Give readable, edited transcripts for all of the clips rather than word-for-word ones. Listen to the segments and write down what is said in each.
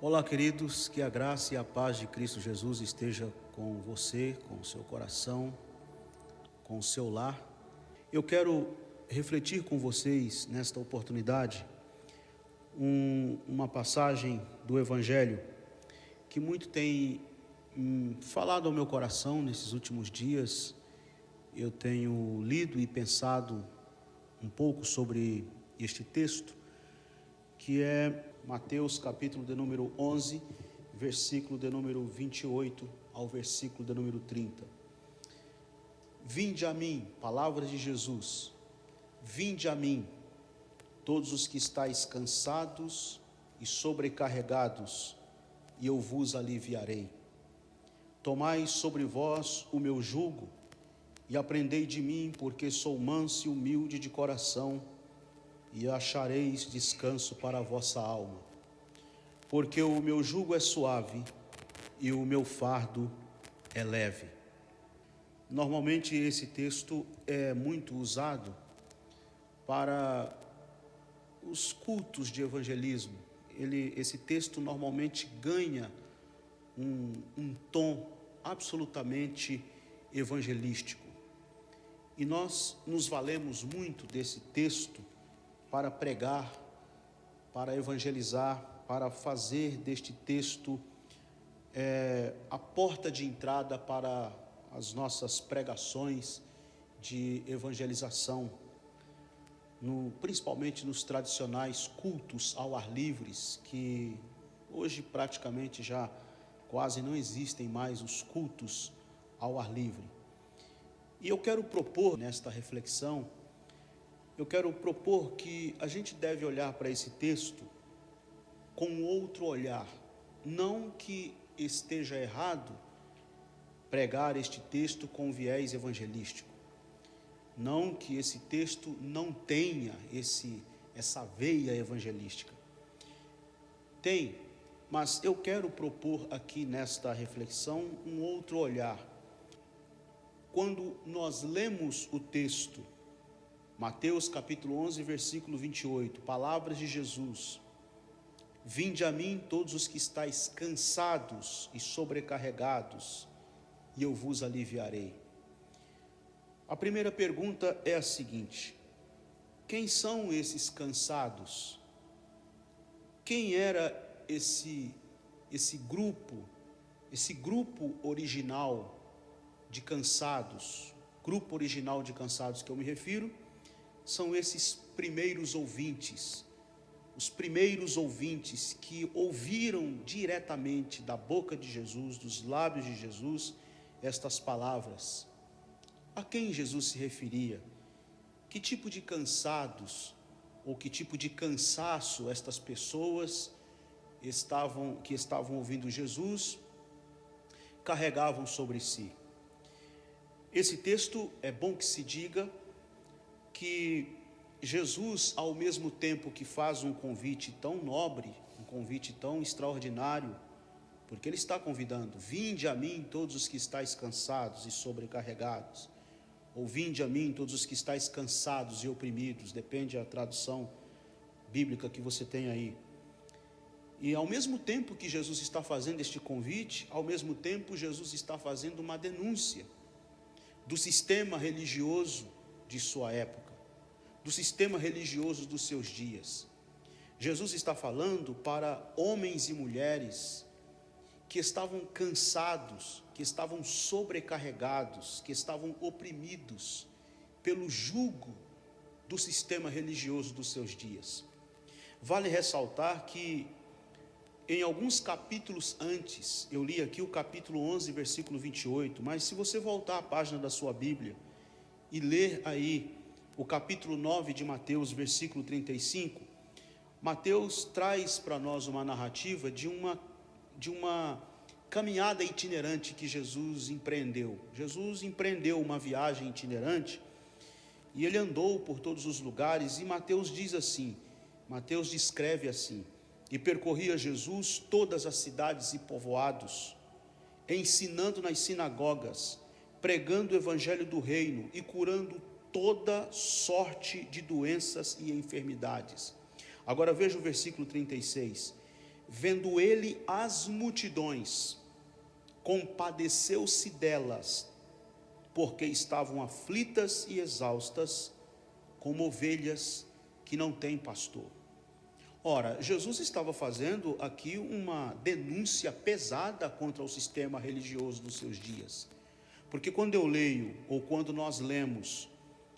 Olá, queridos, que a graça e a paz de Cristo Jesus esteja com você, com o seu coração, com o seu lar. Eu quero refletir com vocês nesta oportunidade uma passagem do Evangelho que muito tem falado ao meu coração nesses últimos dias. Eu tenho lido e pensado um pouco sobre este texto, que é Mateus capítulo de número 11, versículo de número 28 ao versículo de número 30. Vinde a mim, palavras de Jesus, vinde a mim, todos os que estáis cansados e sobrecarregados, e eu vos aliviarei. Tomai sobre vós o meu jugo, e aprendei de mim, porque sou manso e humilde de coração, e achareis descanso para a vossa alma. Porque o meu jugo é suave e o meu fardo é leve. Normalmente esse texto é muito usado para os cultos de evangelismo. Esse texto normalmente ganha um tom absolutamente evangelístico. E nós nos valemos muito desse texto para pregar, para evangelizar, para fazer deste texto a porta de entrada para as nossas pregações de evangelização, principalmente nos tradicionais cultos ao ar livre, que hoje praticamente já quase não existem mais os cultos ao ar livre. E eu quero propor nesta reflexão, que a gente deve olhar para esse texto com outro olhar. Não que esteja errado pregar este texto com viés evangelístico. Não que esse texto não tenha essa veia evangelística. Tem, mas eu quero propor aqui nesta reflexão um outro olhar. Quando nós lemos o texto, Mateus capítulo 11, versículo 28, palavras de Jesus: vinde a mim todos os que estáis cansados e sobrecarregados, e eu vos aliviarei. A primeira pergunta é a seguinte: quem são esses cansados? Quem era esse grupo original de cansados? Grupo original de cansados que eu me refiro são esses primeiros ouvintes, os primeiros ouvintes que ouviram diretamente da boca de Jesus, dos lábios de Jesus, estas palavras. A quem Jesus se referia? Que tipo de cansados ou que tipo de cansaço estas pessoas que estavam ouvindo Jesus carregavam sobre si? Esse texto, é bom que se diga que Jesus, ao mesmo tempo que faz um convite tão nobre, um convite tão extraordinário, porque ele está convidando: vinde a mim todos os que estáis cansados e sobrecarregados, ou vinde a mim todos os que estáis cansados e oprimidos, depende da tradução bíblica que você tem aí. E ao mesmo tempo que Jesus está fazendo este convite, ao mesmo tempo Jesus está fazendo uma denúncia do sistema religioso de sua época, do sistema religioso dos seus dias. Jesus está falando para homens e mulheres que estavam cansados, que estavam sobrecarregados, que estavam oprimidos pelo jugo do sistema religioso dos seus dias. Vale ressaltar que em alguns capítulos antes, eu li aqui o capítulo 11, versículo 28, mas se você voltar à página da sua Bíblia e ler aí o capítulo 9 de Mateus, versículo 35, Mateus traz para nós uma narrativa de uma caminhada itinerante que Jesus empreendeu. Jesus empreendeu uma viagem itinerante e ele andou por todos os lugares, e Mateus diz assim, Mateus descreve assim: e percorria Jesus todas as cidades e povoados, ensinando nas sinagogas, pregando o evangelho do reino e curando toda sorte de doenças e enfermidades. Agora veja o versículo 36. vendo ele as multidões, compadeceu-se delas, porque estavam aflitas e exaustas, como ovelhas que não têm pastor. Ora, Jesus estava fazendo aqui uma denúncia pesada contra o sistema religioso dos seus dias. Porque quando eu leio, ou quando nós lemos,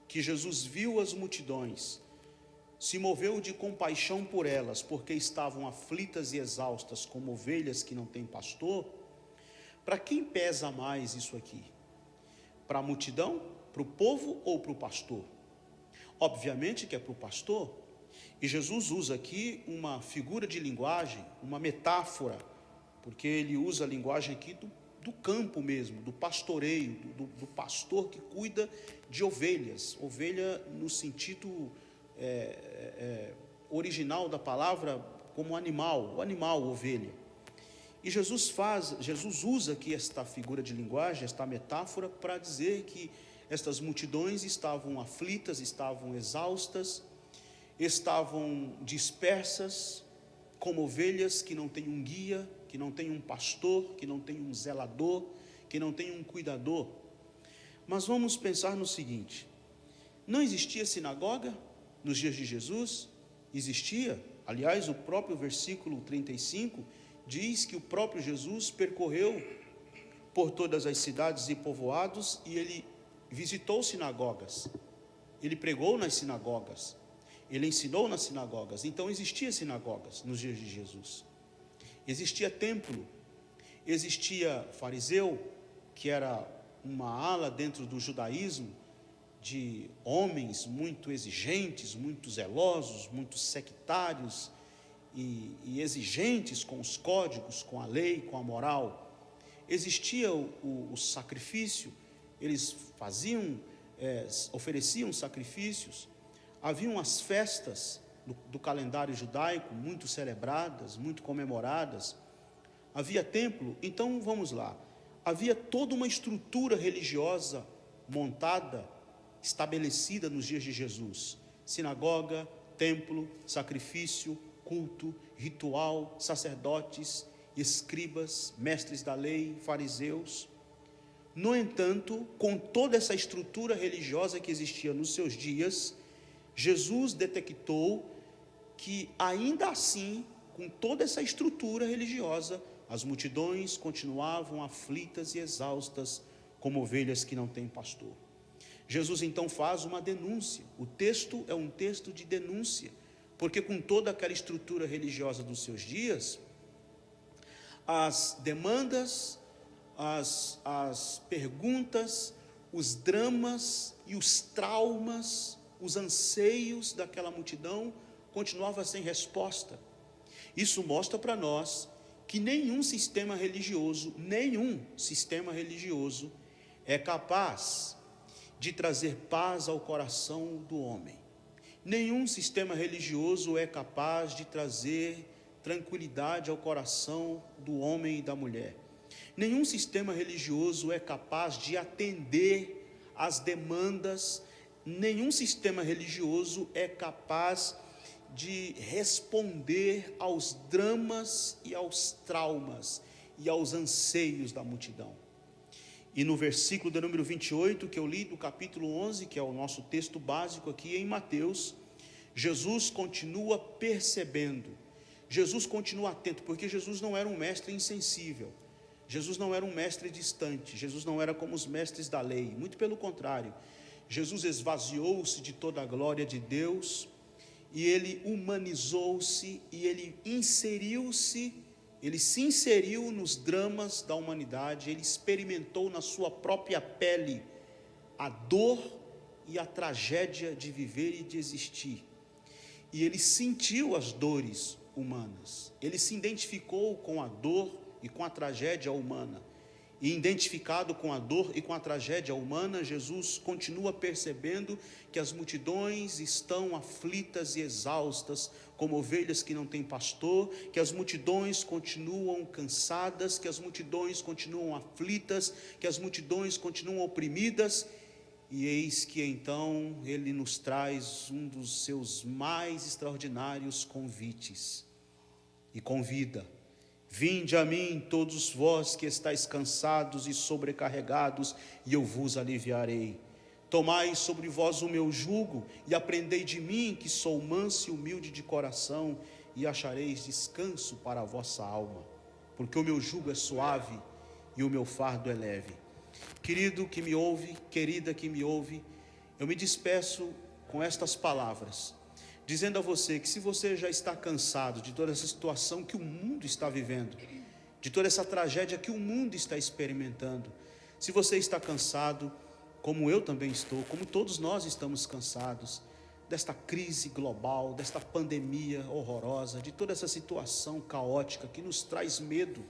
que Jesus viu as multidões, se moveu de compaixão por elas, porque estavam aflitas e exaustas, como ovelhas que não têm pastor, para quem pesa mais isso aqui? Para a multidão, para o povo ou para o pastor? Obviamente que é para o pastor. E Jesus usa aqui uma figura de linguagem, uma metáfora, porque ele usa a linguagem aqui do campo mesmo, do pastoreio, do pastor que cuida de ovelhas. Ovelha no sentido original da palavra, como animal, o animal, ovelha. E Jesus usa aqui esta figura de linguagem, esta metáfora, para dizer que estas multidões estavam aflitas, estavam exaustas, estavam dispersas, como ovelhas que não têm um guia, que não têm um pastor, que não têm um zelador, que não têm um cuidador. Mas vamos pensar no seguinte: não existia sinagoga nos dias de Jesus? Existia. Aliás, o próprio versículo 35 diz que o próprio Jesus percorreu por todas as cidades e povoados e ele visitou sinagogas, ele pregou nas sinagogas, ele ensinou nas sinagogas. Então existia sinagogas nos dias de Jesus. Existia templo, existia fariseu, que era uma ala dentro do judaísmo, de homens muito exigentes, muito zelosos, muito sectários e exigentes com os códigos, com a lei, com a moral. Existia o sacrifício, eles ofereciam sacrifícios. Haviam as festas do calendário judaico, muito celebradas, muito comemoradas. Havia templo. Então vamos lá, havia toda uma estrutura religiosa montada, estabelecida nos dias de Jesus: sinagoga, templo, sacrifício, culto, ritual, sacerdotes, escribas, mestres da lei, fariseus. No entanto, com toda essa estrutura religiosa que existia nos seus dias, Jesus detectou que ainda assim, com toda essa estrutura religiosa, as multidões continuavam aflitas e exaustas, como ovelhas que não têm pastor. Jesus então faz uma denúncia. O texto é um texto de denúncia, porque com toda aquela estrutura religiosa dos seus dias, as demandas, as perguntas, os dramas e os traumas, os anseios daquela multidão continuavam sem resposta. Isso mostra para nós que nenhum sistema religioso é capaz de trazer paz ao coração do homem. Nenhum sistema religioso é capaz de trazer tranquilidade ao coração do homem e da mulher. Nenhum sistema religioso é capaz de atender às demandas. Nenhum sistema religioso é capaz de responder aos dramas e aos traumas e aos anseios da multidão. E no versículo de número 28, que eu li do capítulo 11, que é o nosso texto básico aqui em Mateus, Jesus continua percebendo, Jesus continua atento, porque Jesus não era um mestre insensível, Jesus não era um mestre distante, Jesus não era como os mestres da lei, muito pelo contrário. Jesus esvaziou-se de toda a glória de Deus, e ele humanizou-se, e ele se inseriu nos dramas da humanidade, ele experimentou na sua própria pele a dor e a tragédia de viver e de existir. E ele sentiu as dores humanas, ele se identificou com a dor e com a tragédia humana. E identificado com a dor e com a tragédia humana, Jesus continua percebendo que as multidões estão aflitas e exaustas, como ovelhas que não têm pastor, que as multidões continuam cansadas, que as multidões continuam aflitas, que as multidões continuam oprimidas. E eis que então ele nos traz um dos seus mais extraordinários convites. e convida: vinde a mim todos vós que estáis cansados e sobrecarregados, e eu vos aliviarei. Tomai sobre vós o meu jugo e aprendei de mim, que sou manso e humilde de coração, e achareis descanso para a vossa alma, porque o meu jugo é suave e o meu fardo é leve. Querido que me ouve, querida que me ouve, eu me despeço com estas palavras, dizendo a você que se você já está cansado de toda essa situação que o mundo está vivendo, de toda essa tragédia que o mundo está experimentando, se você está cansado, como eu também estou, como todos nós estamos cansados, desta crise global, desta pandemia horrorosa, de toda essa situação caótica que nos traz medo,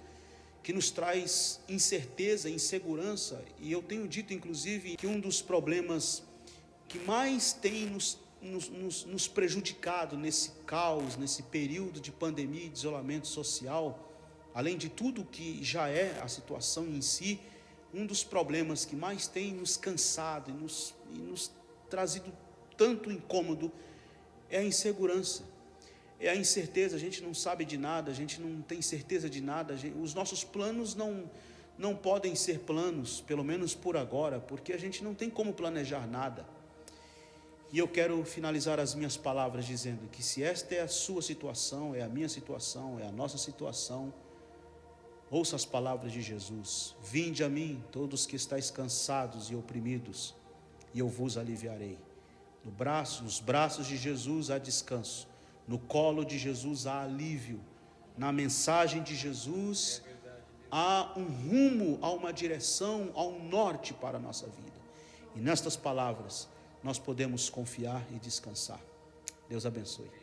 que nos traz incerteza, insegurança, e eu tenho dito inclusive que um dos problemas que mais tem nos prejudicado nesse caos, nesse período de pandemia e de isolamento social, além de tudo que já é a situação em si, um dos problemas que mais tem nos cansado e nos trazido tanto incômodo é a insegurança, é a incerteza. A gente não sabe de nada, a gente não tem certeza de nada, os nossos planos não podem ser planos, pelo menos por agora, porque a gente não tem como planejar nada. E eu quero finalizar as minhas palavras dizendo que se esta é a sua situação, é a minha situação, é a nossa situação, ouça as palavras de Jesus: vinde a mim todos que estáis cansados e oprimidos, e eu vos aliviarei. Nos braços de Jesus há descanso, no colo de Jesus há alívio, na mensagem de Jesus há um rumo, há uma direção, há um norte para a nossa vida. E nestas palavras nós podemos confiar e descansar. Deus abençoe.